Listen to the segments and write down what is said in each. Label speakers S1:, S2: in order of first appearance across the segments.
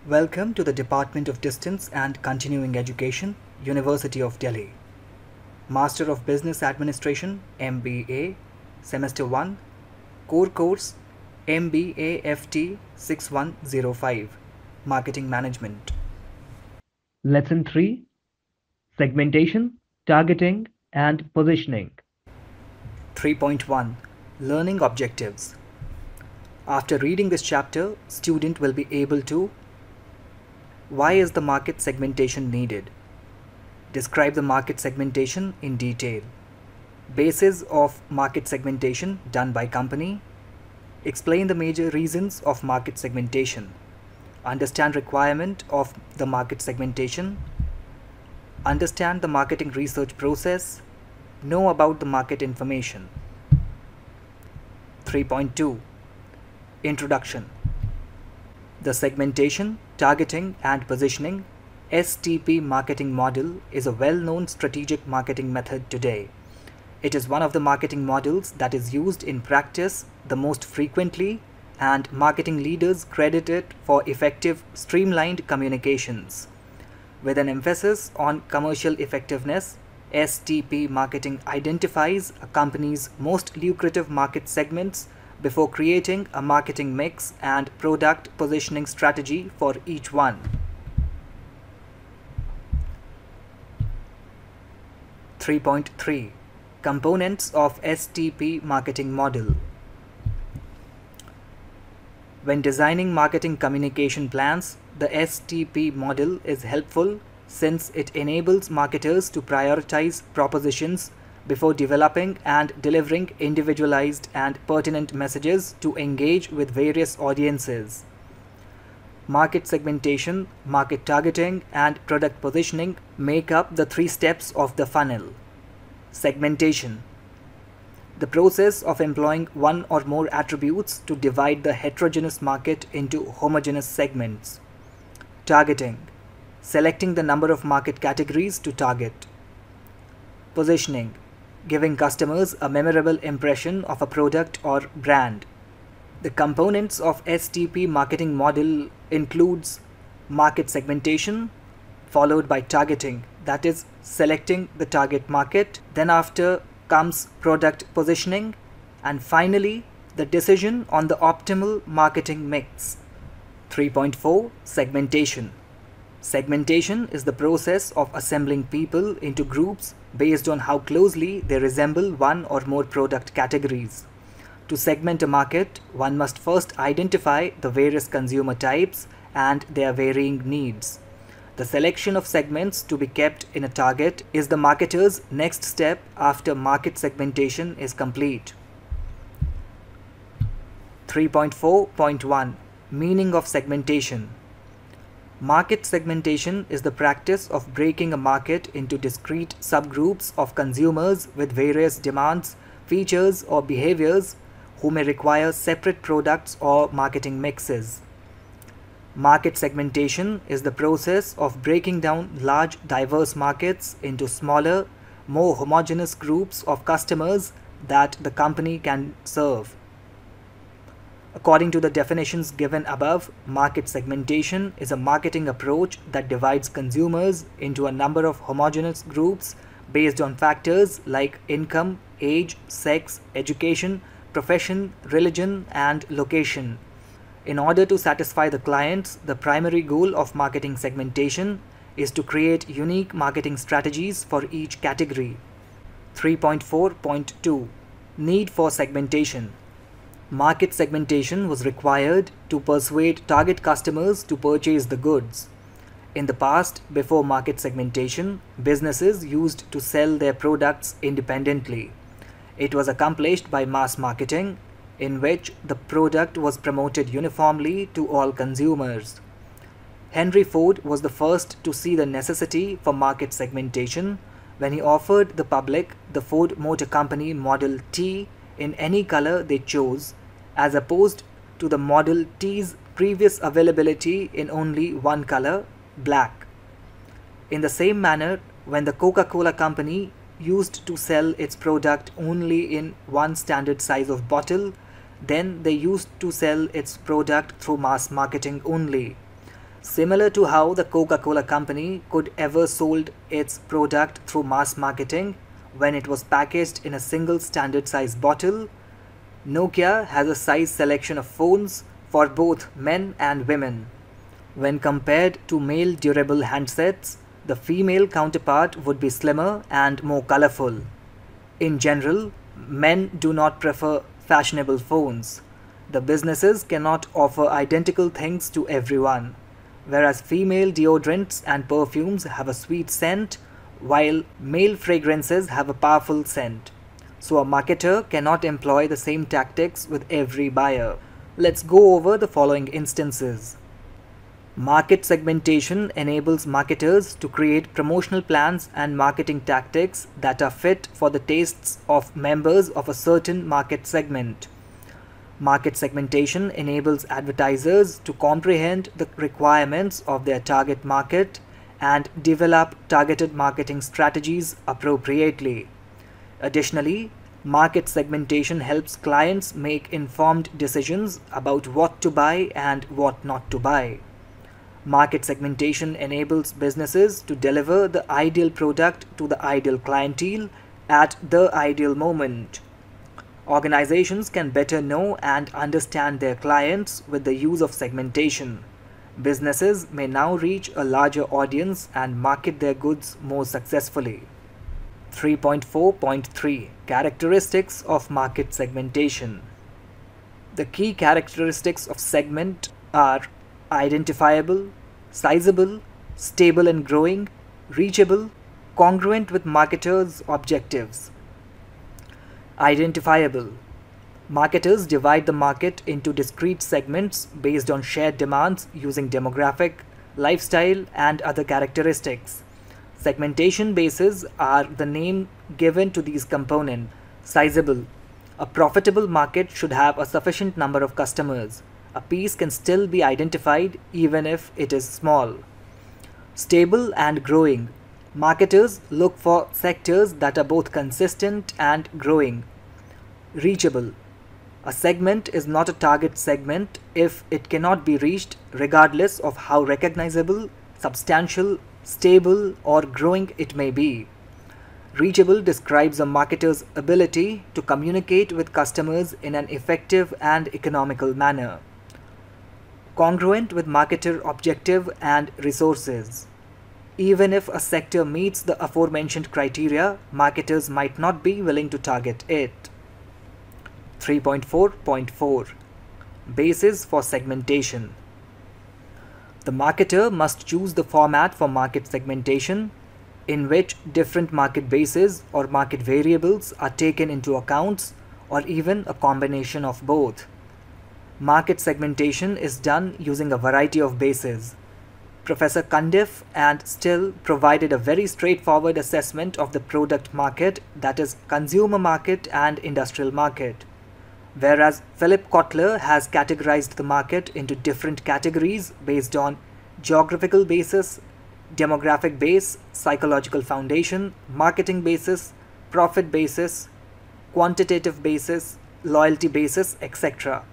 S1: Welcome to the Department of Distance and Continuing Education, University of Delhi. Master of Business Administration, MBA, Semester 1, Core Course, MBA FT 6105, Marketing Management.
S2: Lesson 3: Segmentation, Targeting, and Positioning.
S1: 3.1 Learning Objectives. After reading this chapter, student will be able to: why is the market segmentation needed? Describe the market segmentation in detail. Basis of market segmentation done by company. Explain the major reasons of market segmentation. Understand requirement of the market segmentation. Understand the marketing research process. Know about the market information. 3.2 Introduction. The segmentation, targeting, and positioning (STP) marketing model is a well-known strategic marketing method today. It is one of the marketing models that is used in practice the most frequently, and marketing leaders credit it for effective, streamlined communications. With an emphasis on commercial effectiveness, STP marketing identifies a company's most lucrative market segments before creating a marketing mix and product positioning strategy for each one. 3.3 Components of STP marketing model. When designing marketing communication plans, the STP model is helpful since it enables marketers to prioritize propositions before developing and delivering individualized and pertinent messages to engage with various audiences. Market segmentation, market targeting, and product positioning make up the three steps of the funnel. Segmentation: the process of employing one or more attributes to divide the heterogeneous market into homogeneous segments. Targeting: selecting the number of market categories to target. Positioning: giving customers a memorable impression of a product or brand. The components of STP marketing model includes market segmentation, followed by targeting, that is, selecting the target market. Then after comes product positioning, and finally the decision on the optimal marketing mix. 3.4 Segmentation. Segmentation is the process of assembling people into groups based on how closely they resemble one or more product categories. To segment a market, one must first identify the various consumer types and their varying needs. The selection of segments to be kept in a target is the marketer's next step after market segmentation is complete. 3.4.1 Meaning of segmentation. Market segmentation is the practice of breaking a market into discrete subgroups of consumers with various demands, features, or behaviors who may require separate products or marketing mixes. Market segmentation is the process of breaking down large diverse markets into smaller, more homogeneous groups of customers that the company can serve. According to the definitions given above, market segmentation is a marketing approach that divides consumers into a number of homogeneous groups based on factors like income, age, sex, education, profession, religion, and location. In order to satisfy the clients, the primary goal of marketing segmentation is to create unique marketing strategies for each category. 3.4.2 Need for segmentation. Market segmentation was required to persuade target customers to purchase the goods. In the past, before market segmentation, businesses used to sell their products independently. It was accomplished by mass marketing, in which the product was promoted uniformly to all consumers. Henry Ford was the first to see the necessity for market segmentation when he offered the public the Ford Motor Company Model T in any color they chose, as opposed to the Model T's previous availability in only one color, black. In the same manner, when the Coca-Cola Company used to sell its product only in one standard size of bottle, then they used to sell its product through mass marketing only. Similar to how the Coca-Cola company could ever sold its product through mass marketing when it was packaged in a single standard size bottle, Nokia has a size selection of phones for both men and women. When compared to male durable handsets, the female counterpart would be slimmer and more colorful. In general, men do not prefer fashionable phones. The businesses cannot offer identical things to everyone, whereas female deodorants and perfumes have a sweet scent, while male fragrances have a powerful scent. So a marketer cannot employ the same tactics with every buyer. Let's go over the following instances. Market segmentation enables marketers to create promotional plans and marketing tactics that are fit for the tastes of members of a certain market segment. Market segmentation enables advertisers to comprehend the requirements of their target market and develop targeted marketing strategies appropriately. Additionally, market segmentation helps clients make informed decisions about what to buy and what not to buy. Market segmentation enables businesses to deliver the ideal product to the ideal clientele at the ideal moment. Organizations can better know and understand their clients with the use of segmentation. Businesses may now reach a larger audience and market their goods more successfully. 3.4.3 Characteristics of market segmentation. The key characteristics of segment are identifiable, sizable, stable and growing, reachable, congruent with marketers' objectives. Identifiable. Marketers divide the market into discrete segments based on shared demands using demographic, lifestyle, and other characteristics. Segmentation bases are the name given to these components. Sizable. A profitable market should have a sufficient number of customers. A piece can still be identified even if it is small. Stable and growing. Marketers look for sectors that are both consistent and growing. Reachable. A segment is not a target segment if it cannot be reached regardless of how recognizable, substantial, stable, or growing it may be. Reachable describes a marketer's ability to communicate with customers in an effective and economical manner. Congruent with marketer objective and resources. Even if a sector meets the aforementioned criteria, marketers might not be willing to target it. 3.4.4 Basis for segmentation. The marketer must choose the format for market segmentation in which different market bases or market variables are taken into account, or even a combination of both. Market segmentation is done using a variety of bases. Professor Cundiff and Still provided a very straightforward assessment of the product market, that is consumer market and industrial market, whereas Philip Kotler has categorized the market into different categories based on geographical basis, demographic base, psychological foundation, marketing basis, profit basis, quantitative basis, loyalty basis, etc.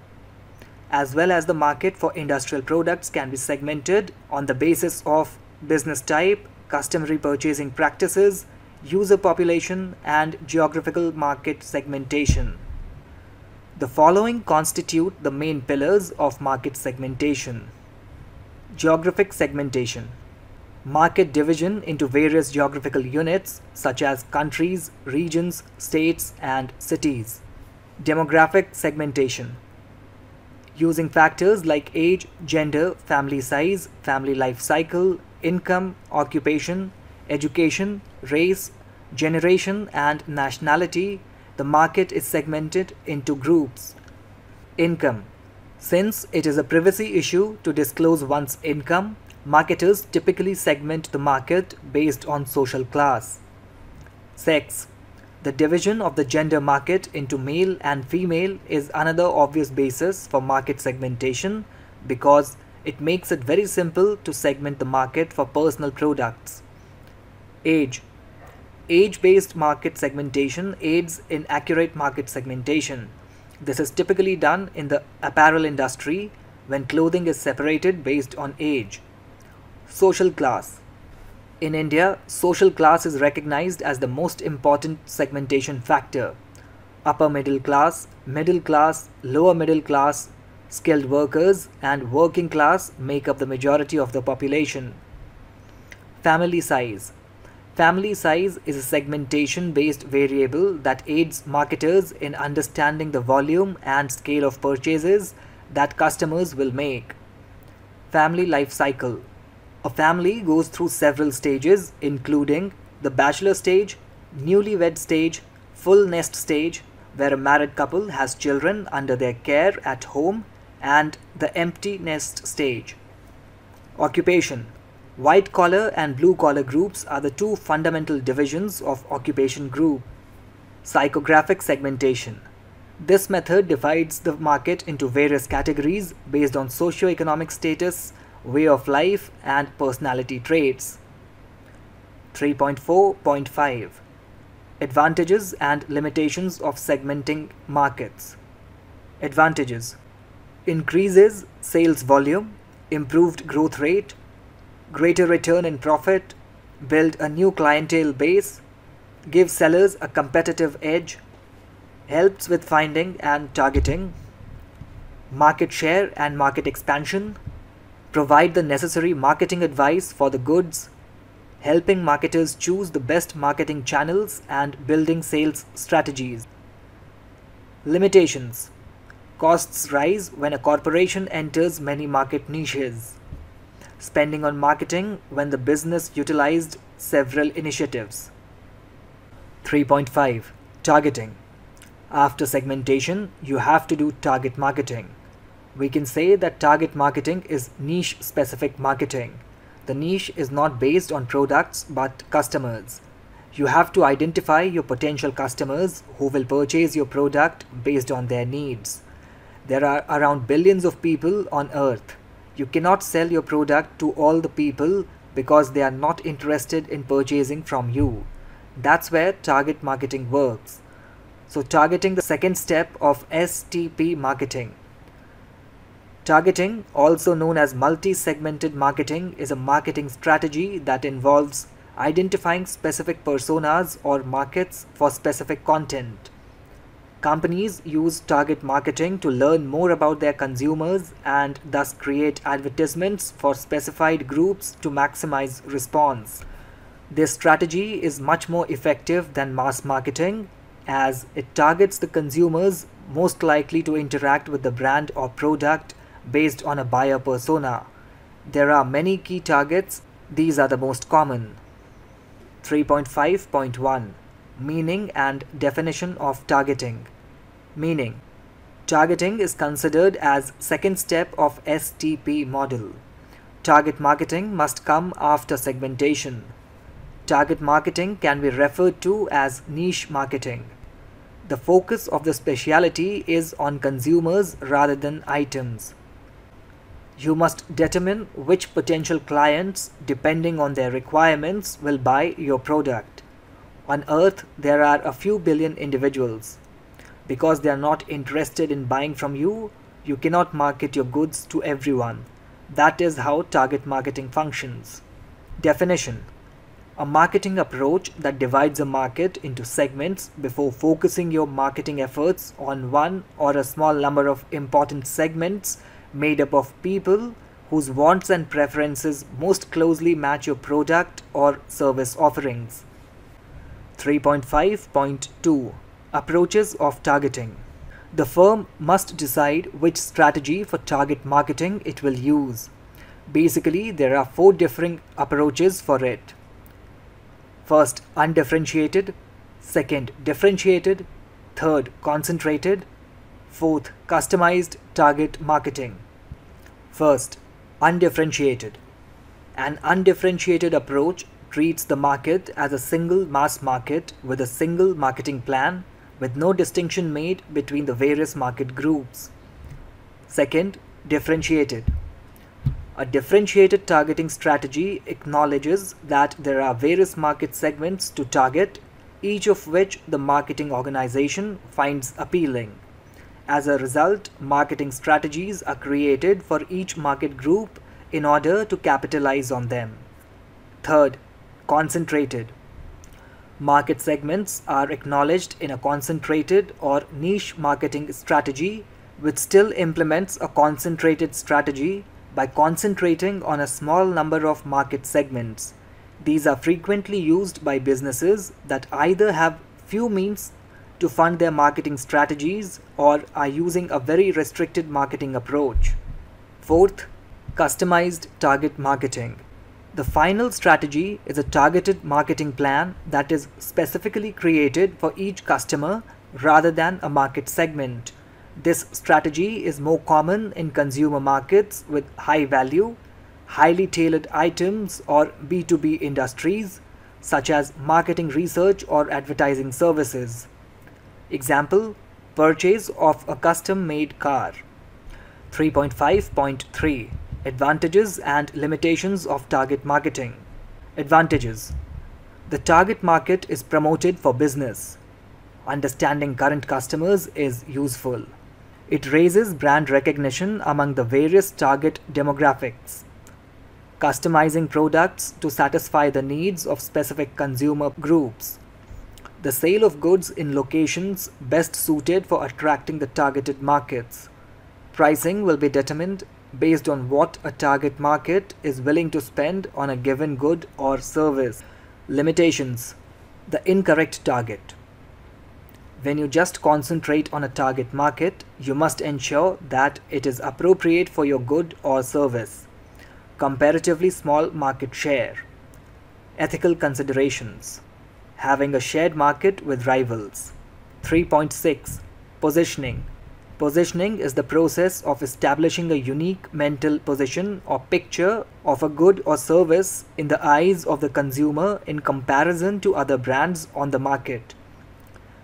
S1: As well as the market for industrial products can be segmented on the basis of business type, customary purchasing practices, user population, and geographical market segmentation. The following constitute the main pillars of market segmentation. Geographic segmentation. Market division into various geographical units such as countries, regions, states, and cities. Demographic segmentation. Using factors like age, gender, family size, family life cycle, income, occupation, education, race, generation, and nationality, the market is segmented into groups. Income. Since it is a privacy issue to disclose one's income, marketers typically segment the market based on social class. Sex. The division of the gender market into male and female is another obvious basis for market segmentation because it makes it very simple to segment the market for personal products. Age. Age-based market segmentation aids in accurate market segmentation. This is typically done in the apparel industry when clothing is separated based on age. Social class. In India, social class is recognized as the most important segmentation factor. Upper middle class, lower middle class, skilled workers, and working class make up the majority of the population. Family size. Family size is a segmentation based variable that aids marketers in understanding the volume and scale of purchases that customers will make. Family life cycle. A family goes through several stages, including the bachelor stage, newlywed stage, full nest stage, where a married couple has children under their care at home, and the empty nest stage. Occupation. White collar and blue collar groups are the two fundamental divisions of occupation group. Psychographic segmentation. This method divides the market into various categories based on socio-economic status, way of life, and personality traits. 3.4.5 Advantages and limitations of segmenting markets. Advantages: increases sales volume, improved growth rate, greater return in profit, build a new clientele base, give sellers a competitive edge, helps with finding and targeting, market share and market expansion, provide the necessary marketing advice for the goods, helping marketers choose the best marketing channels and building sales strategies. Limitations: costs rise when a corporation enters many market niches. Spending on marketing when the business utilized several initiatives. 3.5 Targeting. After segmentation, you have to do target marketing. We can say that target marketing is niche specific marketing. The niche is not based on products but customers. You have to identify your potential customers who will purchase your product based on their needs. There are around billions of people on earth. You cannot sell your product to all the people because they are not interested in purchasing from you. That's where target marketing works. So targeting, the second step of STP marketing. Targeting, also known as multi-segmented marketing, is a marketing strategy that involves identifying specific personas or markets for specific content. Companies use target marketing to learn more about their consumers and thus create advertisements for specified groups to maximize response. This strategy is much more effective than mass marketing as it targets the consumers most likely to interact with the brand or product based on a buyer persona. There are many key targets. These are the most common. 3.5.1 Meaning and definition of targeting. Meaning: targeting is considered as second step of STP model. Target marketing must come after segmentation. Target marketing can be referred to as niche marketing. The focus of the specialty is on consumers rather than items. You must determine which potential clients, depending on their requirements, will buy your product. On Earth, there are a few billion individuals. Because they are not interested in buying from you, you cannot market your goods to everyone. That is how target marketing functions. Definition: a marketing approach that divides a market into segments before focusing your marketing efforts on one or a small number of important segments made up of people whose wants and preferences most closely match your product or service offerings. 3.5.2 Approaches of targeting. The firm must decide which strategy for target marketing it will use. Basically, there are 4 different approaches for it. First, undifferentiated. Second, differentiated. Third, concentrated. Fourth, customized target marketing. First, undifferentiated. An undifferentiated approach treats the market as a single mass market with a single marketing plan, with no distinction made between the various market groups. Second, differentiated. A differentiated targeting strategy acknowledges that there are various market segments to target, each of which the marketing organization finds appealing. As a result, marketing strategies are created for each market group in order to capitalize on them. Third, concentrated. Market segments are acknowledged in a concentrated or niche marketing strategy, which still implements a concentrated strategy by concentrating on a small number of market segments. These are frequently used by businesses that either have few means to fund their marketing strategies or are using a very restricted marketing approach. Fourth, customized target marketing. The final strategy is a targeted marketing plan that is specifically created for each customer rather than a market segment. This strategy is more common in consumer markets with high value, highly tailored items or B2B industries such as marketing research or advertising services. Example, purchase of a custom-made car. 3.5.3 Advantages and limitations of target marketing. Advantages. The target market is promoted for business. Understanding current customers is useful. It raises brand recognition among the various target demographics. Customizing products to satisfy the needs of specific consumer groups. The sale of goods in locations best suited for attracting the targeted markets. Pricing will be determined based on what a target market is willing to spend on a given good or service. Limitations. The incorrect target. When you just concentrate on a target market, you must ensure that it is appropriate for your good or service. Comparatively small market share. Ethical considerations. Having a shared market with rivals. 3.6 Positioning. Positioning is the process of establishing a unique mental position or picture of a good or service in the eyes of the consumer in comparison to other brands on the market.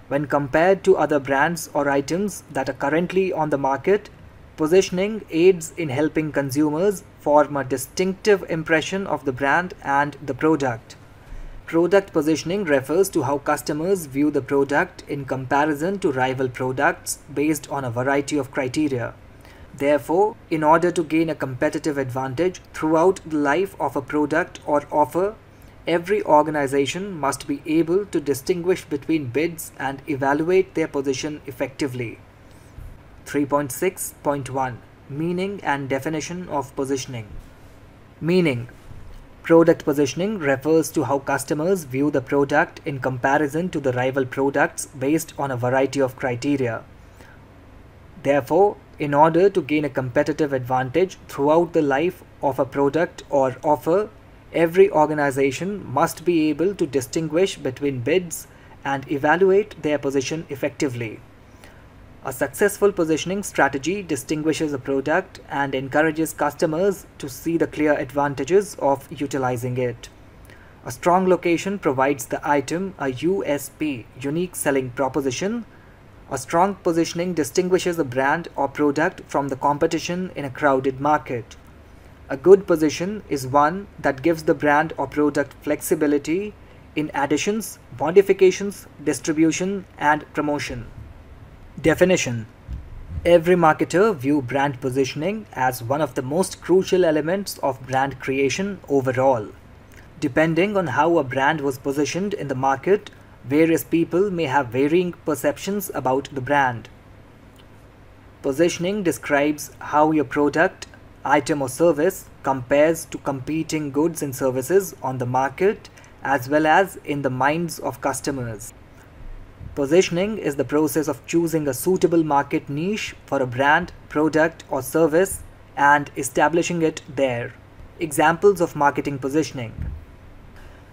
S1: When compared to other brands or items that are currently on the market, positioning aids in helping consumers form a distinctive impression of the brand and the product. Product positioning refers to how customers view the product in comparison to rival products based on a variety of criteria. Therefore, in order to gain a competitive advantage throughout the life of a product or offer, every organization must be able to distinguish between bids and evaluate their position effectively. 3.6.1 Meaning and definition of positioning. Meaning. Product positioning refers to how customers view the product in comparison to the rival products based on a variety of criteria. Therefore, in order to gain a competitive advantage throughout the life of a product or offer, every organization must be able to distinguish between bids and evaluate their position effectively. A successful positioning strategy distinguishes a product and encourages customers to see the clear advantages of utilizing it. A strong location provides the item a USP, unique selling proposition. A strong positioning distinguishes a brand or product from the competition in a crowded market. A good position is one that gives the brand or product flexibility in additions, modifications, distribution, and promotion. Definition. Every marketer views brand positioning as one of the most crucial elements of brand creation overall. Depending on how a brand was positioned in the market, various people may have varying perceptions about the brand. Positioning describes how your product, item or service compares to competing goods and services on the market as well as in the minds of customers. Positioning is the process of choosing a suitable market niche for a brand, product or service and establishing it there. Examples of marketing positioning.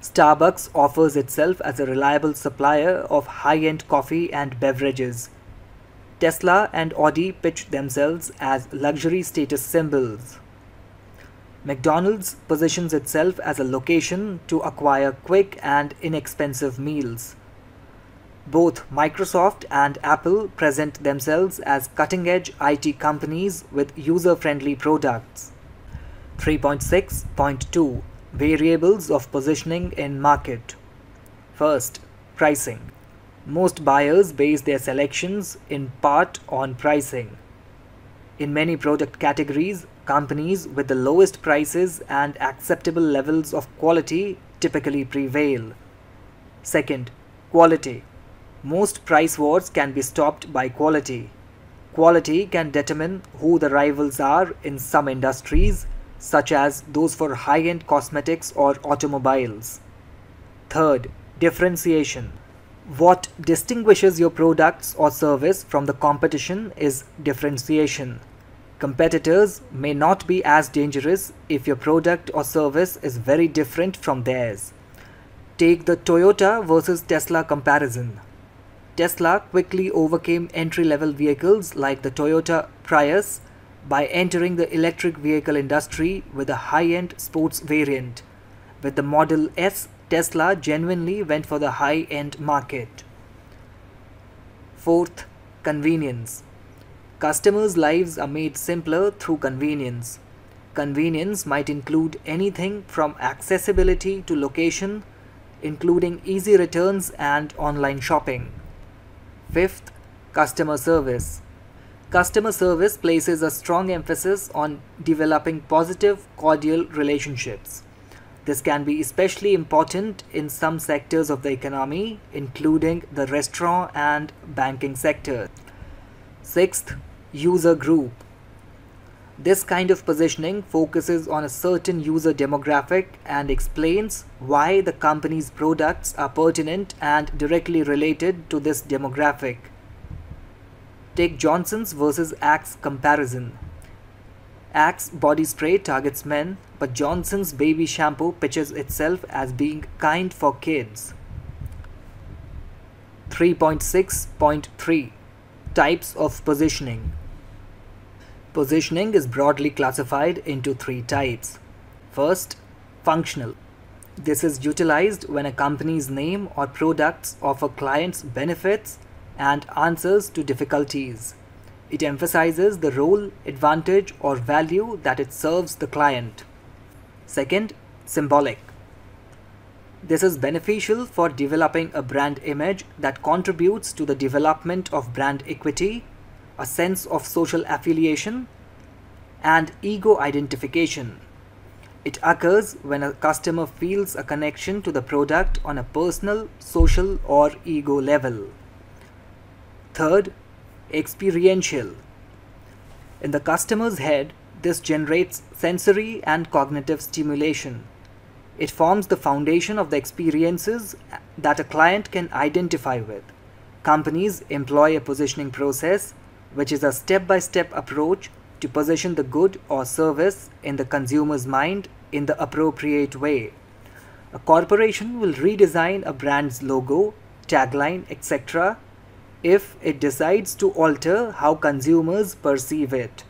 S1: Starbucks offers itself as a reliable supplier of high-end coffee and beverages. Tesla and Audi pitch themselves as luxury status symbols. McDonald's positions itself as a location to acquire quick and inexpensive meals. Both Microsoft and Apple present themselves as cutting-edge IT companies with user-friendly products. 3.6.2 Variables of positioning in market. First, pricing. Most buyers base their selections in part on pricing. In many product categories, Companies with the lowest prices and acceptable levels of quality typically prevail. Second, quality. Most price wars can be stopped by quality. Quality can determine who the rivals are in some industries, such as those for high-end cosmetics or automobiles. Third, differentiation. What distinguishes your products or service from the competition is differentiation. Competitors may not be as dangerous if your product or service is very different from theirs. Take the Toyota versus Tesla comparison. Tesla quickly overcame entry-level vehicles like the Toyota Prius by entering the electric vehicle industry with a high-end sports variant. With the Model S, Tesla genuinely went for the high-end market. Fourth, convenience. Customers' lives are made simpler through convenience. Convenience might include anything from accessibility to location, including easy returns and online shopping. Fifth, customer service. Customer service places a strong emphasis on developing positive, cordial relationships. This can be especially important in some sectors of the economy, including the restaurant and banking sectors. Sixth, user group. This kind of positioning focuses on a certain user demographic and explains why the company's products are pertinent and directly related to this demographic. Take Johnson's versus Axe comparison. Axe body spray targets men, but Johnson's baby shampoo pitches itself as being kind for kids. 3.6.3 Types of positioning. Positioning is broadly classified into three types. First, functional. This is utilized when a company's name or products offer clients benefits and answers to difficulties. It emphasizes the role, advantage, or value that it serves the client. Second, symbolic. This is beneficial for developing a brand image that contributes to the development of brand equity, a sense of social affiliation, and ego identification. It occurs when a customer feels a connection to the product on a personal, social, or ego level. Third, experiential. In the customer's head, this generates sensory and cognitive stimulation. It forms the foundation of the experiences that a client can identify with. Companies employ a positioning process, which is a step-by-step approach to position the good or service in the consumer's mind in the appropriate way. A corporation will redesign a brand's logo, tagline, etc. if it decides to alter how consumers perceive it.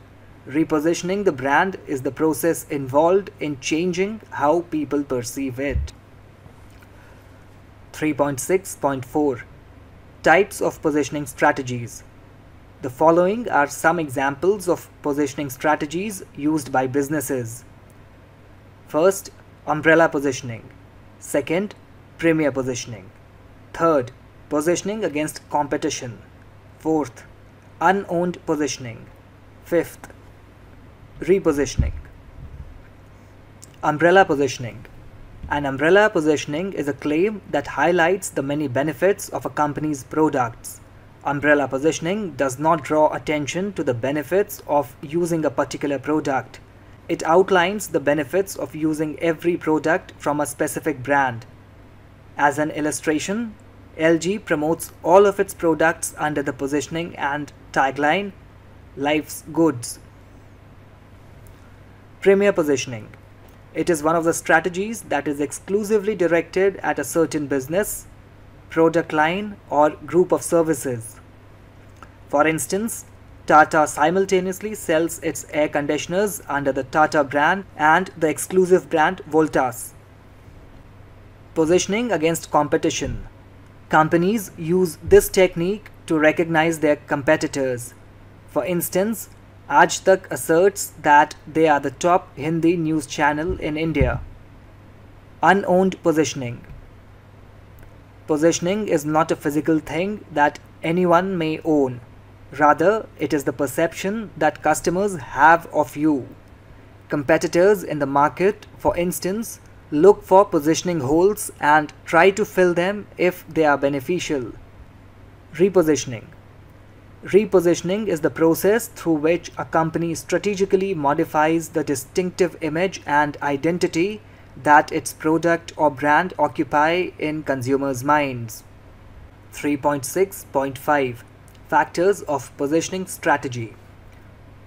S1: Repositioning the brand is the process involved in changing how people perceive it. 3.6.4 Types of positioning strategies. The following are some examples of positioning strategies used by businesses. First, umbrella positioning. Second, premier positioning. Third, positioning against competition. Fourth, unowned positioning. Fifth, repositioning. Umbrella positioning. An umbrella positioning is a claim that highlights the many benefits of a company's products. Umbrella positioning does not draw attention to the benefits of using a particular product. It outlines the benefits of using every product from a specific brand. As an illustration, LG promotes all of its products under the positioning and tagline, "Life's Goods." Premier positioning. It is one of the strategies that is exclusively directed at a certain business, product line, or group of services. For instance, Tata simultaneously sells its air conditioners under the Tata brand and the exclusive brand Voltas. Positioning against competition. Companies use this technique to recognize their competitors. For instance, Aaj Tak asserts that they are the top Hindi news channel in India. Unowned positioning. Positioning is not a physical thing that anyone may own. Rather, it is the perception that customers have of you. Competitors in the market, for instance, look for positioning holes and try to fill them if they are beneficial. Repositioning. Repositioning is the process through which a company strategically modifies the distinctive image and identity that its product or brand occupy in consumers' minds. 3.6.5 Factors of Positioning Strategy.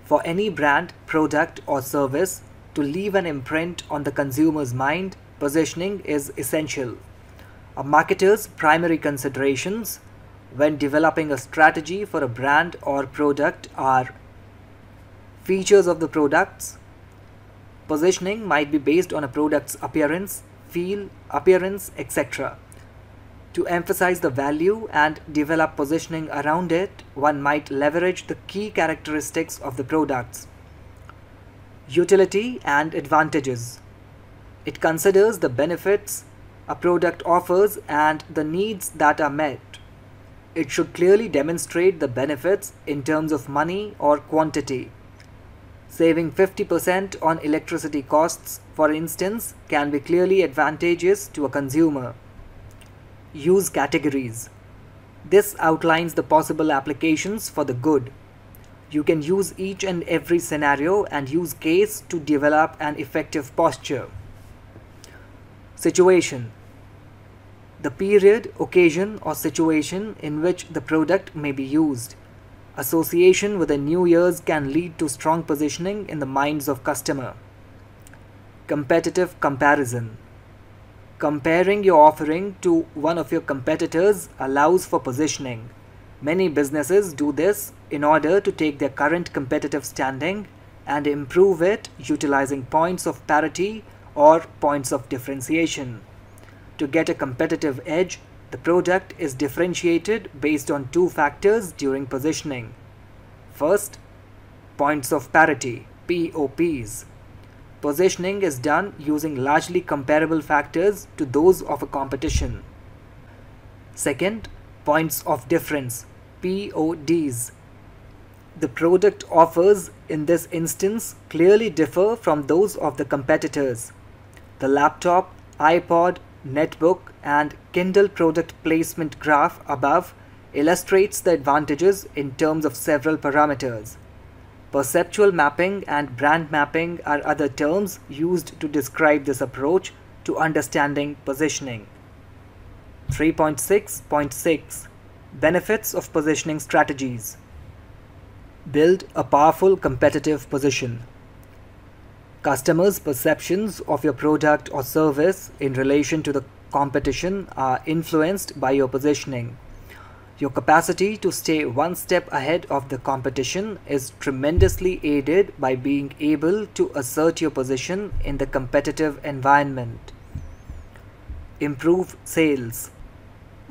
S1: For any brand, product or service to leave an imprint on the consumer's mind, positioning is essential. A marketer's primary considerations when developing a strategy for a brand or product are features of the products. Positioning might be based on a product's appearance, feel, appearance, etc. To emphasize the value and develop positioning around it, one might leverage the key characteristics of the products. Utility and advantages. It considers the benefits a product offers and the needs that are met. It should clearly demonstrate the benefits in terms of money or quantity. Saving 50% on electricity costs, for instance, can be clearly advantageous to a consumer. Use categories. This outlines the possible applications for the good. You can use each and every scenario and use case to develop an effective posture. Situation. The period, occasion or situation in which the product may be used. Association with the New Year's can lead to strong positioning in the minds of customer. Competitive comparison. Comparing your offering to one of your competitors allows for positioning. Many businesses do this in order to take their current competitive standing and improve it utilizing points of parity or points of differentiation. To get a competitive edge, the product is differentiated based on two factors during positioning. First, points of parity, POPs. Positioning is done using largely comparable factors to those of a competition. Second, points of difference, PODs. The product offers in this instance clearly differ from those of the competitors. The laptop, iPod, netbook and Kindle product placement graph above illustrates the advantages in terms of several parameters. Perceptual mapping and brand mapping are other terms used to describe this approach to understanding positioning. 3.6.6 Benefits of Positioning Strategies. Build a powerful competitive position. Customers' perceptions of your product or service in relation to the competition are influenced by your positioning. Your capacity to stay one step ahead of the competition is tremendously aided by being able to assert your position in the competitive environment. Improve sales.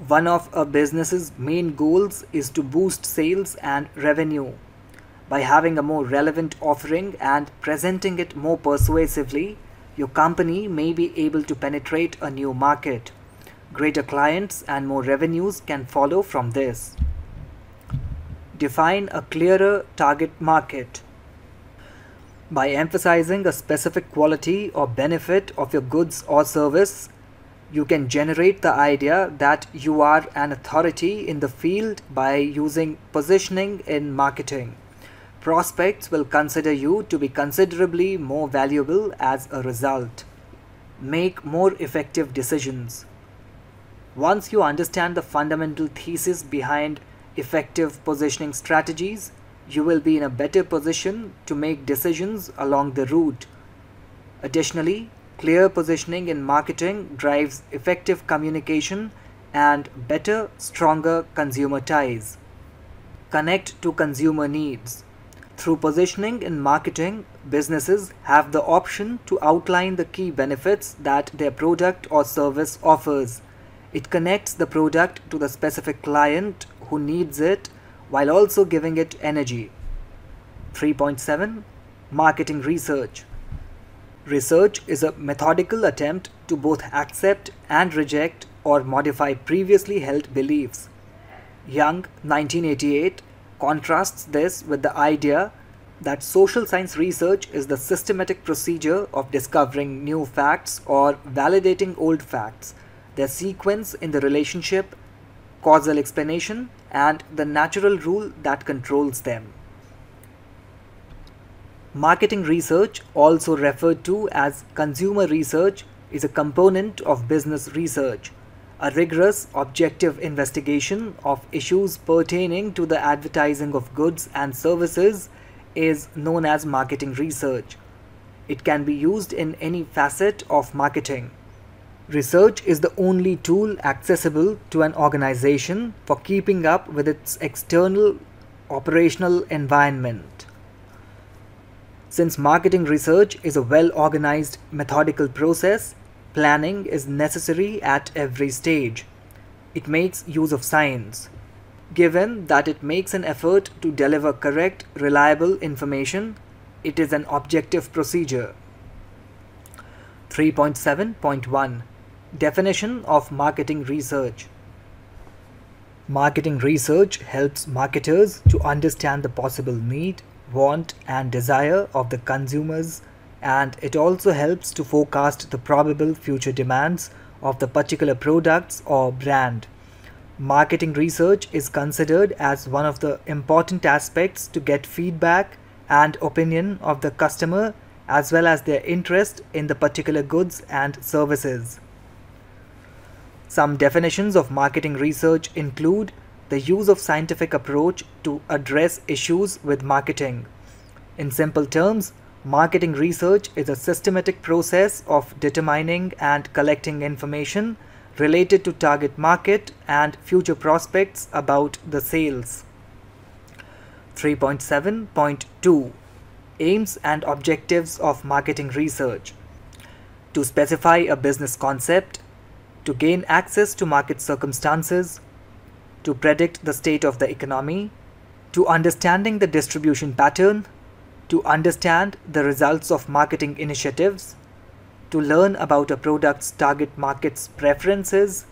S1: One of a business's main goals is to boost sales and revenue. By having a more relevant offering and presenting it more persuasively, your company may be able to penetrate a new market. Greater clients and more revenues can follow from this. Define a clearer target market. By emphasizing a specific quality or benefit of your goods or service, you can generate the idea that you are an authority in the field by using positioning in marketing. Prospects will consider you to be considerably more valuable as a result. Make more effective decisions. Once you understand the fundamental thesis behind effective positioning strategies, you will be in a better position to make decisions along the route. Additionally, clear positioning in marketing drives effective communication and better, stronger consumer ties. Connect to consumer needs. Through positioning in marketing, businesses have the option to outline the key benefits that their product or service offers. It connects the product to the specific client who needs it while also giving it energy. 3.7 Marketing Research. Research is a methodical attempt to both accept and reject or modify previously held beliefs. Young, 1988, contrasts this with the idea that social science research is the systematic procedure of discovering new facts or validating old facts, their sequence in the relationship, causal explanation, and the natural rule that controls them. Marketing research, also referred to as consumer research, is a component of business research. A rigorous, objective investigation of issues pertaining to the advertising of goods and services is known as marketing research. It can be used in any facet of marketing. Research is the only tool accessible to an organization for keeping up with its external operational environment. Since marketing research is a well-organized methodical process, planning is necessary at every stage. It makes use of science. Given that it makes an effort to deliver correct, reliable information, it is an objective procedure. 3.7.1 Definition of marketing research. Marketing research helps marketers to understand the possible need, want, and desire of the consumers, and it also helps to forecast the probable future demands of the particular products or brand. Marketing research is considered as one of the important aspects to get feedback and opinion of the customer as well as their interest in the particular goods and services. Some definitions of marketing research include the use of scientific approach to address issues with marketing. In simple terms, marketing research is a systematic process of determining and collecting information related to target market and future prospects about the sales. 3.7.2 Aims and objectives of marketing research. To specify a business concept, to gain access to market circumstances, to predict the state of the economy, to understanding the distribution pattern, to understand the results of marketing initiatives, to learn about a product's target market's preferences,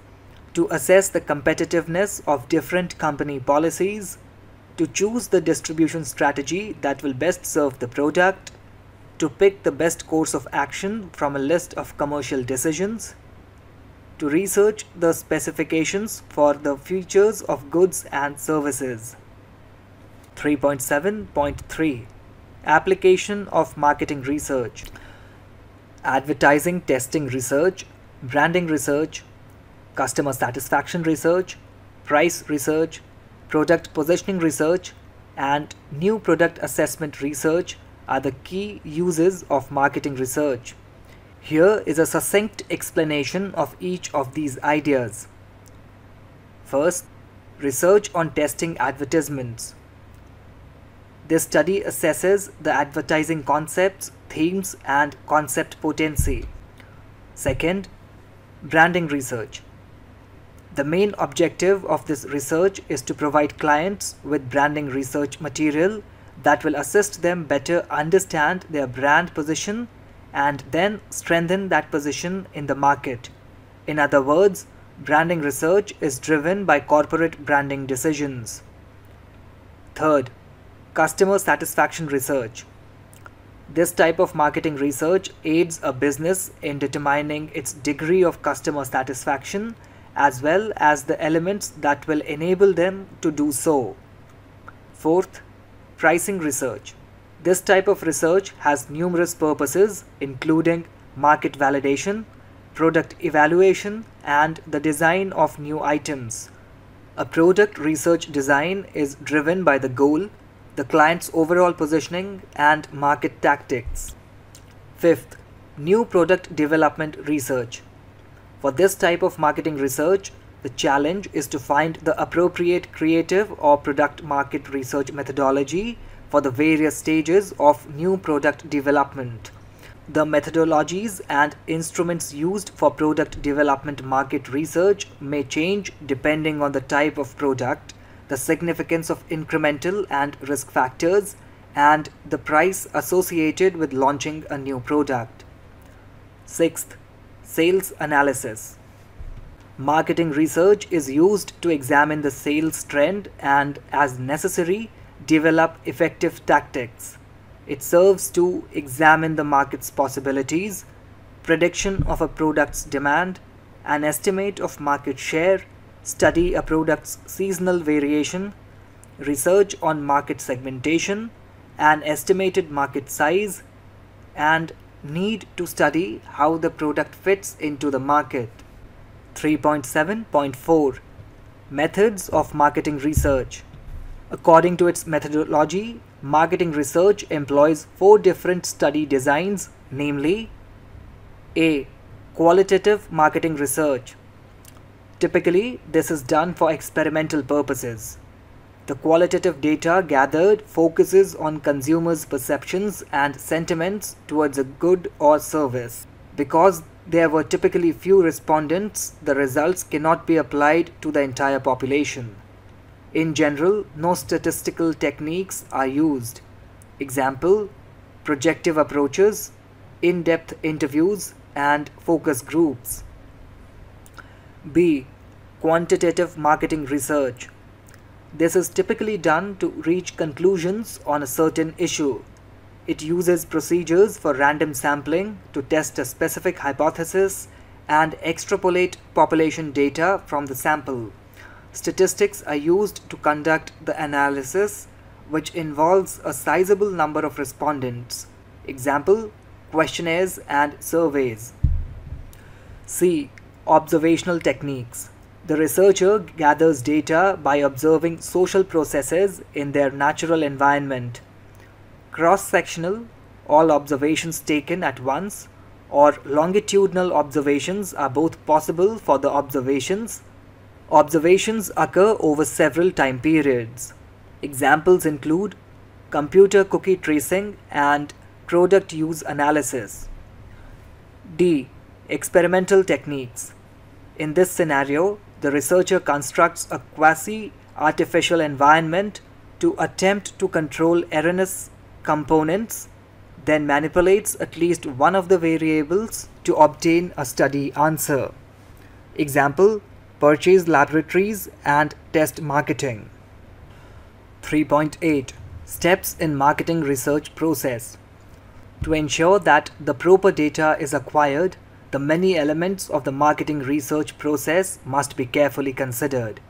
S1: to assess the competitiveness of different company policies, to choose the distribution strategy that will best serve the product, to pick the best course of action from a list of commercial decisions, to research the specifications for the features of goods and services. 3.7.3 Application of marketing research. Advertising testing research, branding research, customer satisfaction research, price research, product positioning research, and new product assessment research are the key uses of marketing research. Here is a succinct explanation of each of these ideas. First, research on testing advertisements. This study assesses the advertising concepts, themes, and concept potency. Second, branding research. The main objective of this research is to provide clients with branding research material that will assist them better understand their brand position and then strengthen that position in the market. In other words, branding research is driven by corporate branding decisions. Third, customer satisfaction research. This type of marketing research aids a business in determining its degree of customer satisfaction as well as the elements that will enable them to do so. Fourth, pricing research. This type of research has numerous purposes including market validation, product evaluation, and the design of new items. A product research design is driven by the goal, the client's overall positioning, and market tactics. Fifth, new product development research. For this type of marketing research, the challenge is to find the appropriate creative or product market research methodology for the various stages of new product development. The methodologies and instruments used for product development market research may change depending on the type of product, the significance of incremental and risk factors, and the price associated with launching a new product. Sixth, sales analysis. Marketing research is used to examine the sales trend and, as necessary, develop effective tactics. It serves to examine the market's possibilities, prediction of a product's demand, an estimate of market share, study a product's seasonal variation, research on market segmentation, an estimated market size, and need to study how the product fits into the market. 3.7.4 Methods of Marketing Research. According to its methodology, marketing research employs 4 different study designs, namely: A. Qualitative marketing research. Typically, this is done for experimental purposes. The qualitative data gathered focuses on consumers' perceptions and sentiments towards a good or service. Because there were typically few respondents, the results cannot be applied to the entire population. In general, no statistical techniques are used. Example: projective approaches, in-depth interviews, and focus groups. B. Quantitative marketing research. This is typically done to reach conclusions on a certain issue. It uses procedures for random sampling to test a specific hypothesis and extrapolate population data from the sample. Statistics are used to conduct the analysis, which involves a sizable number of respondents. Example: questionnaires and surveys. C. Observational techniques. The researcher gathers data by observing social processes in their natural environment. Cross-sectional, all observations taken at once, or longitudinal observations are both possible for the observations. Observations occur over several time periods. Examples include computer cookie tracing and product use analysis. D. Experimental techniques. In this scenario, the researcher constructs a quasi-artificial environment to attempt to control erroneous components, then manipulates at least one of the variables to obtain a study answer. Example: purchase laboratories and test marketing. 3.8 Steps in marketing research process. To ensure that the proper data is acquired, the many elements of the marketing research process must be carefully considered.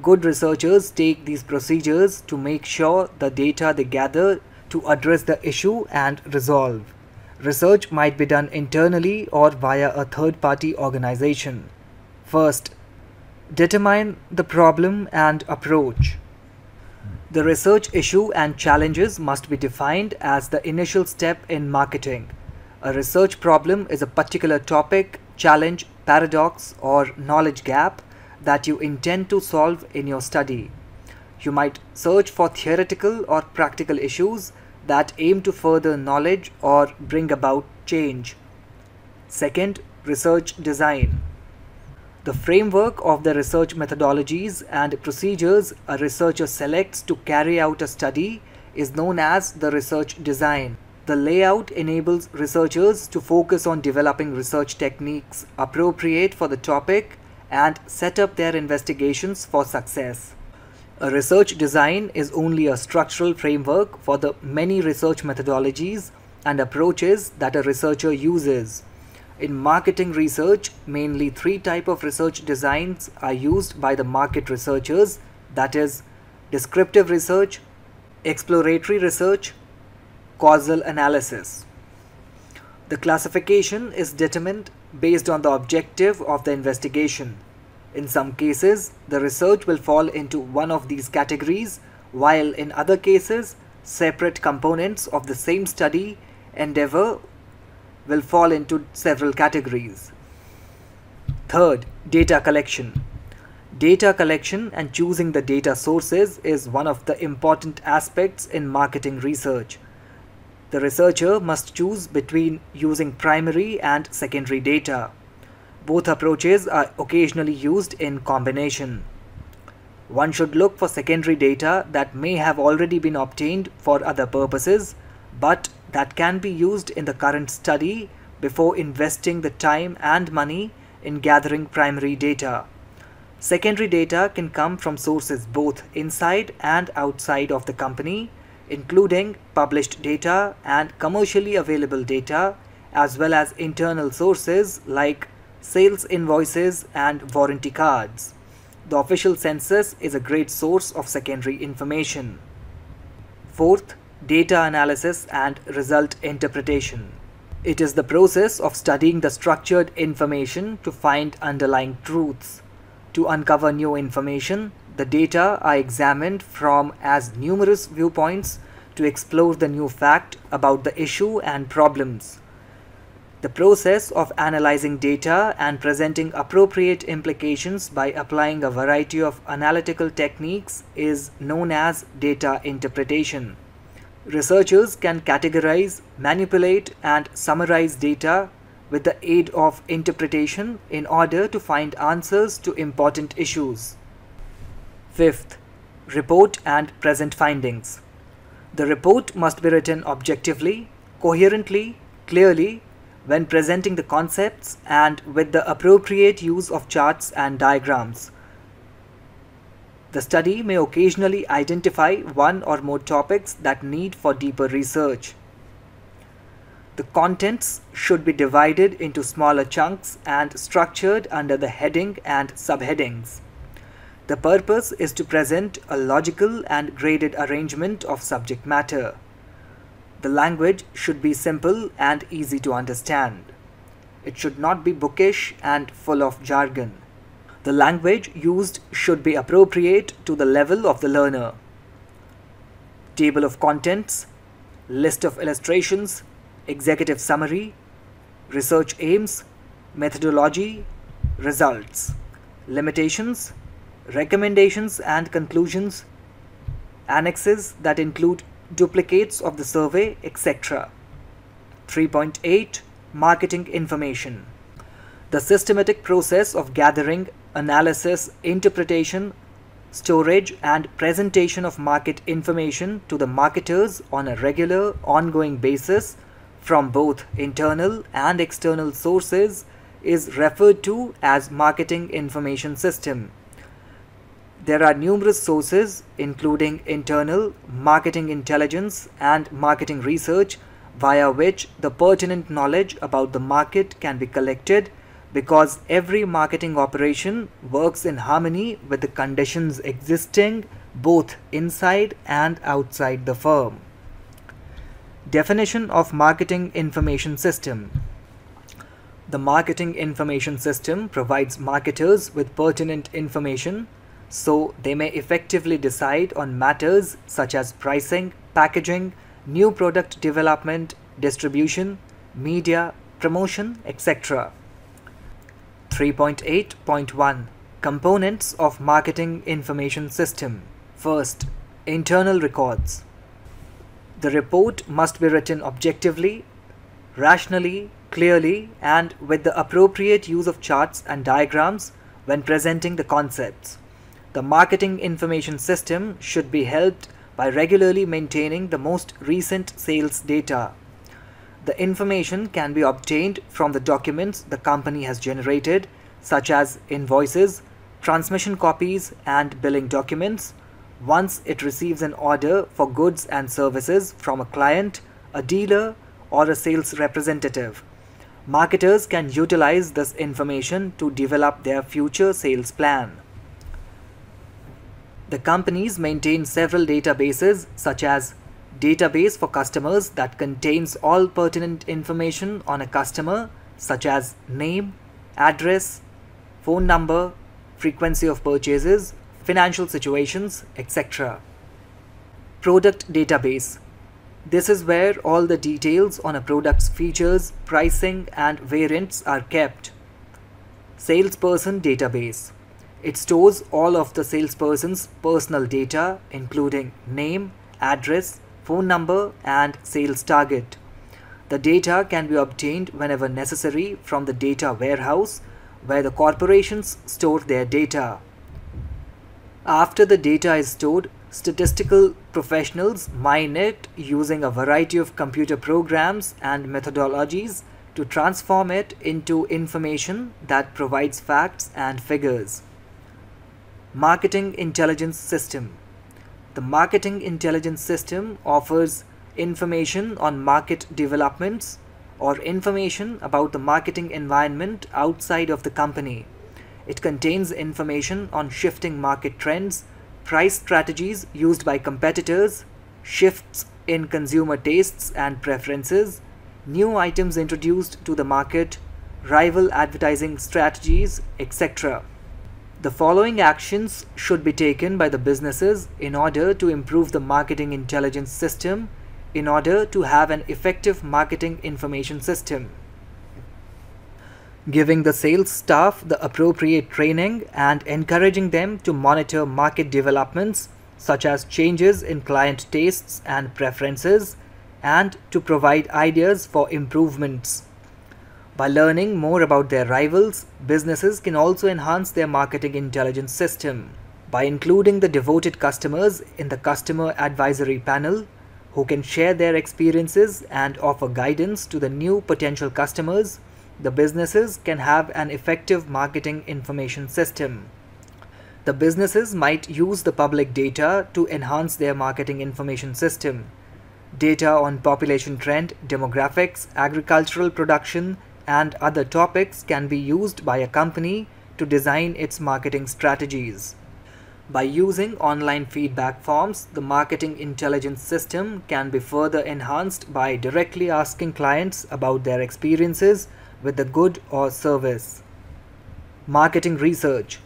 S1: Good researchers take these procedures to make sure the data they gather to address the issue and resolve. Research might be done internally or via a third-party organization. First, determine the problem and approach. The research issue and challenges must be defined as the initial step in marketing. A research problem is a particular topic, challenge, paradox, or knowledge gap that you intend to solve in your study. You might search for theoretical or practical issues that aim to further knowledge or bring about change. Second, research design. The framework of the research methodologies and procedures a researcher selects to carry out a study is known as the research design. The layout enables researchers to focus on developing research techniques appropriate for the topic and set up their investigations for success. A research design is only a structural framework for the many research methodologies and approaches that a researcher uses. In marketing research, mainly 3 types of research designs are used by the market researchers, that is, descriptive research, exploratory research, causal analysis. The classification is determined based on the objective of the investigation. In some cases, the research will fall into one of these categories, while in other cases, separate components of the same study endeavor will fall into several categories. Third, data collection. Data collection and choosing the data sources is one of the important aspects in marketing research. The researcher must choose between using primary and secondary data. Both approaches are occasionally used in combination. One should look for secondary data that may have already been obtained for other purposes, but that can be used in the current study before investing the time and money in gathering primary data. Secondary data can come from sources both inside and outside of the company, including published data and commercially available data, as well as internal sources like sales invoices and warranty cards. The official census is a great source of secondary information. Fourth, data analysis and result interpretation. It is the process of studying the structured information to find underlying truths. To uncover new information, the data are examined from as numerous viewpoints to explore the new fact about the issue and problems. The process of analyzing data and presenting appropriate implications by applying a variety of analytical techniques is known as data interpretation. Researchers can categorize, manipulate, and summarize data with the aid of interpretation in order to find answers to important issues. Fifth, report and present findings. The report must be written objectively, coherently, clearly, when presenting the concepts and with the appropriate use of charts and diagrams. The study may occasionally identify one or more topics that need for deeper research. The contents should be divided into smaller chunks and structured under the heading and subheadings. The purpose is to present a logical and graded arrangement of subject matter. The language should be simple and easy to understand. It should not be bookish and full of jargon. The language used should be appropriate to the level of the learner. Table of contents, list of illustrations, executive summary, research aims, methodology, results, limitations, recommendations and conclusions, annexes that include duplicates of the survey, etc. 3.8 Marketing information. The systematic process of gathering, analysis, interpretation, storage and presentation of market information to the marketers on a regular, ongoing basis from both internal and external sources is referred to as marketing information system. There are numerous sources including internal, marketing intelligence and marketing research via which the pertinent knowledge about the market can be collected, because every marketing operation works in harmony with the conditions existing both inside and outside the firm. Definition of marketing information system. The marketing information system provides marketers with pertinent information so they may effectively decide on matters such as pricing, packaging, new product development, distribution, media, promotion, etc. 3.8.1 Components of Marketing Information System. First, internal records. The report must be written objectively, rationally, clearly, and with the appropriate use of charts and diagrams when presenting the concepts. The marketing information system should be helped by regularly maintaining the most recent sales data. The information can be obtained from the documents the company has generated, such as invoices, transmission copies, and billing documents, once it receives an order for goods and services from a client, a dealer, or a sales representative. Marketers can utilize this information to develop their future sales plan. The companies maintain several databases, such as database for customers that contains all pertinent information on a customer, such as name, address, phone number, frequency of purchases, financial situations, etc. Product database. This is where all the details on a product's features, pricing, and variants are kept. Salesperson database. It stores all of the salesperson's personal data, including name, address, phone number, and sales target. The data can be obtained whenever necessary from the data warehouse, where the corporations store their data. After the data is stored, statistical professionals mine it using a variety of computer programs and methodologies to transform it into information that provides facts and figures. Marketing intelligence system. The marketing intelligence system offers information on market developments or information about the marketing environment outside of the company. It contains information on shifting market trends, price strategies used by competitors, shifts in consumer tastes and preferences, new items introduced to the market, rival advertising strategies, etc. The following actions should be taken by the businesses in order to improve the marketing intelligence system in order to have an effective marketing information system. Giving the sales staff the appropriate training and encouraging them to monitor market developments such as changes in client tastes and preferences and to provide ideas for improvements. By learning more about their rivals, businesses can also enhance their marketing intelligence system. By including the devoted customers in the customer advisory panel, who can share their experiences and offer guidance to the new potential customers, the businesses can have an effective marketing information system. The businesses might use the public data to enhance their marketing information system. Data on population trend, demographics, agricultural production, and other topics can be used by a company to design its marketing strategies. By using online feedback forms, the marketing intelligence system can be further enhanced by directly asking clients about their experiences with the good or service. Marketing research.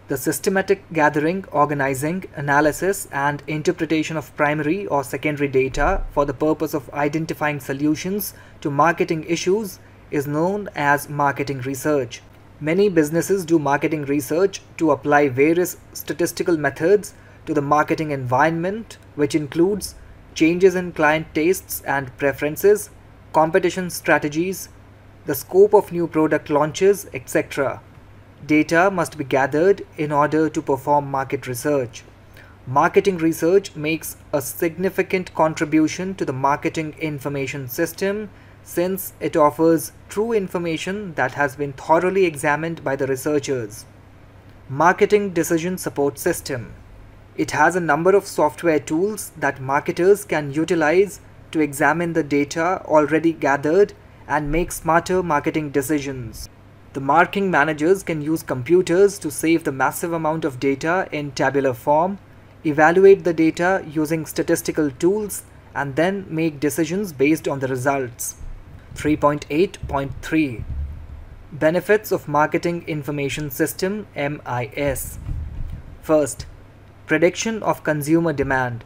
S1: The systematic gathering, organizing, analysis, and interpretation of primary or secondary data for the purpose of identifying solutions to marketing issues is known as marketing research. Many businesses do marketing research to apply various statistical methods to the marketing environment, which includes changes in client tastes and preferences, competition strategies, the scope of new product launches, etc. Data must be gathered in order to perform market research. Marketing research makes a significant contribution to the marketing information system since it offers true information that has been thoroughly examined by the researchers. Marketing Decision Support System. It has a number of software tools that marketers can utilize to examine the data already gathered and make smarter marketing decisions. The marketing managers can use computers to save the massive amount of data in tabular form, evaluate the data using statistical tools, and then make decisions based on the results. 3.8.3 Benefits of Marketing Information System (MIS). First, prediction of consumer demand.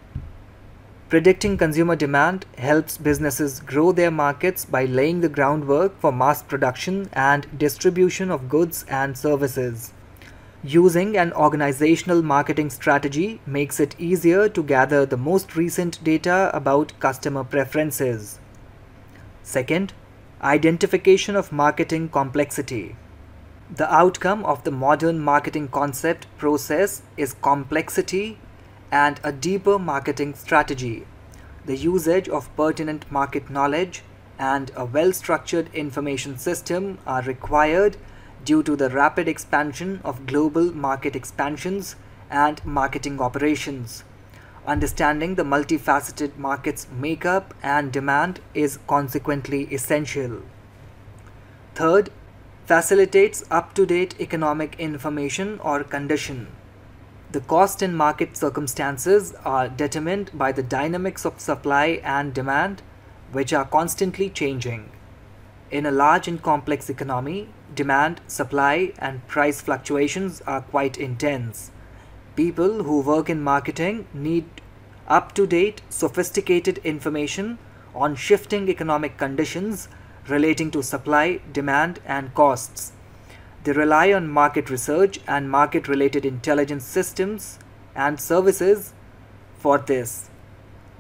S1: Predicting consumer demand helps businesses grow their markets by laying the groundwork for mass production and distribution of goods and services. Using an organizational marketing strategy makes it easier to gather the most recent data about customer preferences. Second, identification of marketing complexity. The outcome of the modern marketing concept process is complexity and a deeper marketing strategy. The usage of pertinent market knowledge and a well-structured information system are required due to the rapid expansion of global market expansions and marketing operations. Understanding the multifaceted market's makeup and demand is consequently essential. Third, facilitates up-to-date economic information or condition. The cost and market circumstances are determined by the dynamics of supply and demand, which are constantly changing. In a large and complex economy, demand, supply, and price fluctuations are quite intense. People who work in marketing need up-to-date, sophisticated information on shifting economic conditions relating to supply, demand, and costs. They rely on market research and market-related intelligence systems and services for this.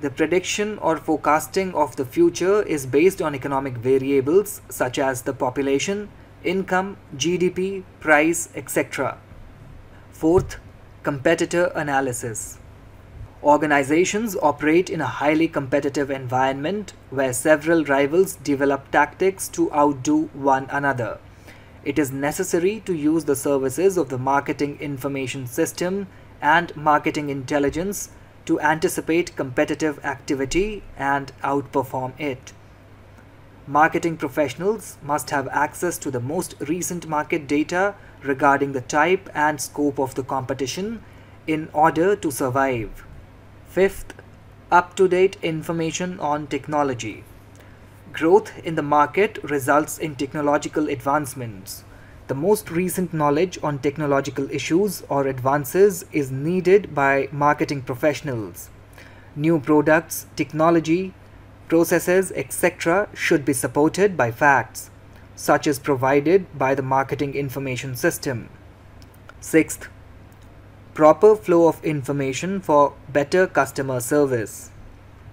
S1: The prediction or forecasting of the future is based on economic variables such as the population, income, GDP, price, etc. Fourth, competitor analysis. Organizations operate in a highly competitive environment where several rivals develop tactics to outdo one another. It is necessary to use the services of the marketing information system and marketing intelligence to anticipate competitive activity and outperform it. Marketing professionals must have access to the most recent market data regarding the type and scope of the competition in order to survive. Fifth, up-to-date information on technology. Growth in the market results in technological advancements. The most recent knowledge on technological issues or advances is needed by marketing professionals. New products, technology, processes, etc. should be supported by facts, such as provided by the marketing information system. Sixth, proper flow of information for better customer service.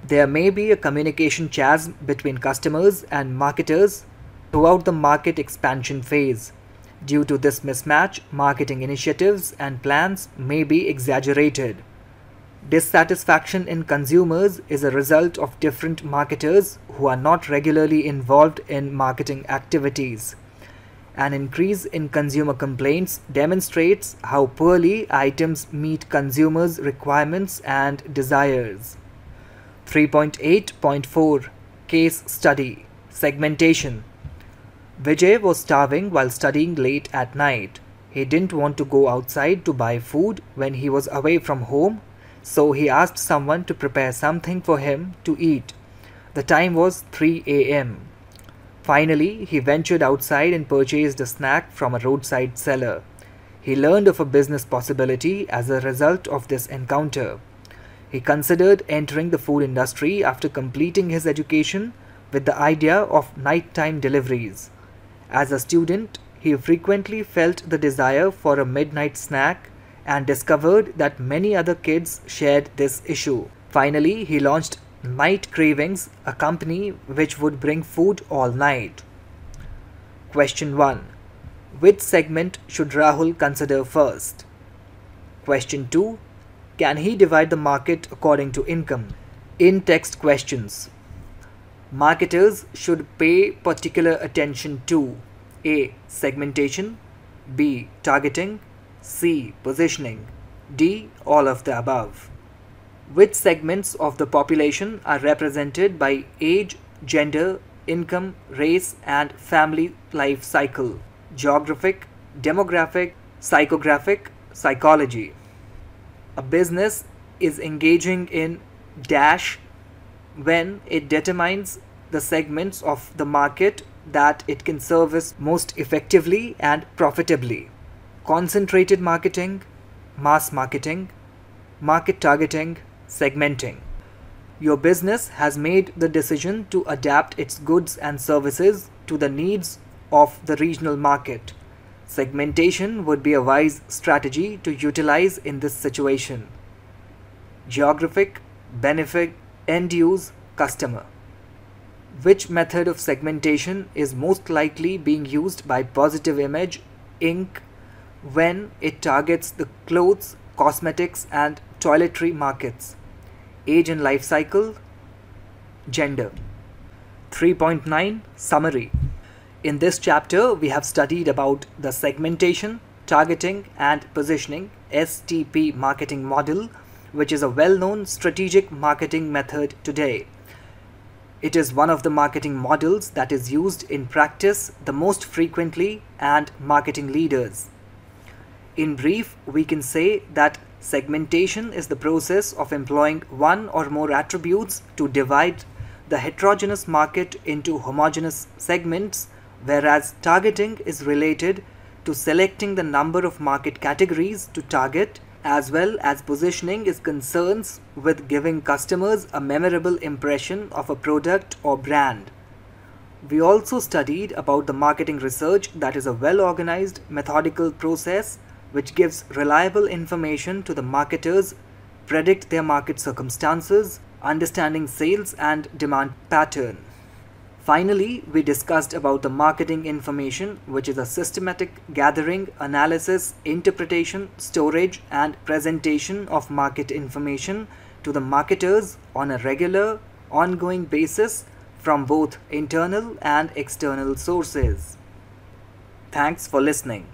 S1: There may be a communication chasm between customers and marketers throughout the market expansion phase. Due to this mismatch, marketing initiatives and plans may be exaggerated. Dissatisfaction in consumers is a result of different marketers who are not regularly involved in marketing activities. An increase in consumer complaints demonstrates how poorly items meet consumers' requirements and desires. 3.8.4 Case Study Segmentation. Vijay was starving while studying late at night. He didn't want to go outside to buy food when he was away from home, so he asked someone to prepare something for him to eat. The time was 3 a.m. Finally, he ventured outside and purchased a snack from a roadside seller. He learned of a business possibility as a result of this encounter. He considered entering the food industry after completing his education with the idea of nighttime deliveries. As a student, he frequently felt the desire for a midnight snack and discovered that many other kids shared this issue. Finally, he launched Night Cravings, a company which would bring food all night. Question 1. Which segment should Rahul consider first? Question 2. Can he divide the market according to income? In-text questions. Marketers should pay particular attention to A. Segmentation, B. Targeting, C. Positioning, D. All of the above. Which segments of the population are represented by age, gender, income, race and family life cycle? Geographic, demographic, psychographic, psychology. A business is engaging in dash when it determines the segments of the market that it can service most effectively and profitably. Concentrated marketing, mass marketing, market targeting, segmenting. Your business has made the decision to adapt its goods and services to the needs of the regional market. Segmentation would be a wise strategy to utilize in this situation. Geographic, benefit, end use, customer. Which method of segmentation is most likely being used by Positive Image Inc. when it targets the clothes, cosmetics and toiletry markets? Age and life cycle, gender. 3.9 Summary. In this chapter, we have studied about the segmentation, targeting and positioning (STP) marketing model, which is a well-known strategic marketing method today. It is one of the marketing models that is used in practice the most frequently and marketing leaders. In brief, we can say that segmentation is the process of employing one or more attributes to divide the heterogeneous market into homogeneous segments, whereas targeting is related to selecting the number of market categories to target, as well as positioning is concerned with giving customers a memorable impression of a product or brand. We also studied about the marketing research, that is a well-organized methodical process which gives reliable information to the marketers, predict their market circumstances, understanding sales and demand pattern. Finally, we discussed about the marketing information, which is a systematic gathering, analysis, interpretation, storage and presentation of market information to the marketers on a regular, ongoing basis from both internal and external sources. Thanks for listening.